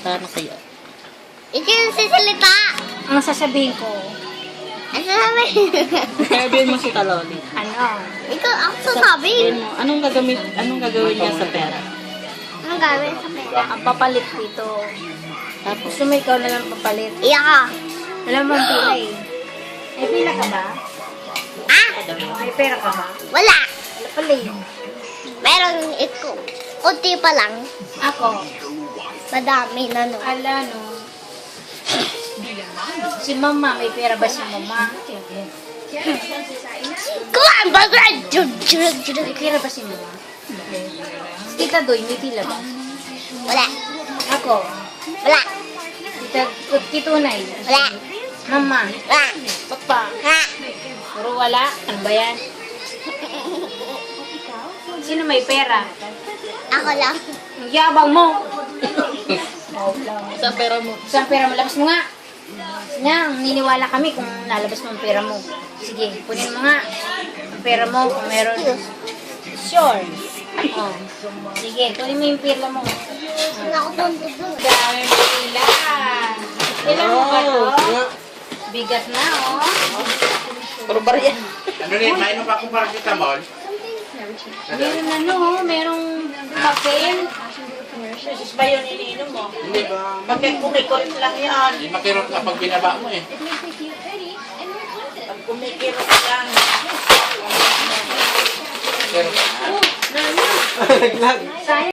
Para sa'yo. Ikaw yung sasalita. Ang sasabihin ko, Ano sasabihin? Sabihin mo si Kaloli. ano? Ikaw, ako sasabi. Sabihin mo, anong gagawin niya sa pera? Anong gawin sa pera? Ang papalit dito. Tapos, Gusto mo ikaw na lang papalit. Iyak ka. Alam mo ang pila eh. May pila ka ba? Ah, May pera ka ba? wala. Wala pala eh. Meron ito. Kunti pa lang. Ako, Madami na no. ala no. Si mama, may pera ba si mama? Kuhaan ba? May pera ba si mama? Tita Doy, may pila ba? Wala. Ako, Wala. Titunay. Wala. Mama, Wala. papa, Ha. puro wala. Ano ba yan? Sino may pera? Ako lang. Ang yabang mo. sa pera mo. Saan pera mo? Labas mo nga. Nga, niniwala kami kung lalabas mo ang pera mo. Sige, kunin mo nga. Ang pera mo, kung meron. Sure. Oh. Sige, kunin mo yung pera mo. Wala ako punto doon. Dami pila. Ilan mo ba to? Bigat na, oh. Puro barya. Ano rin, may pa akong paracetamol. Meron ano, oh, merong papel. Jesus ba yun iniinom mo? Hindi ba? Bakit kumikot lang yan? Hindi makirot na pag binaba mo eh. Pag kumikirot lang. Pero, Sayang.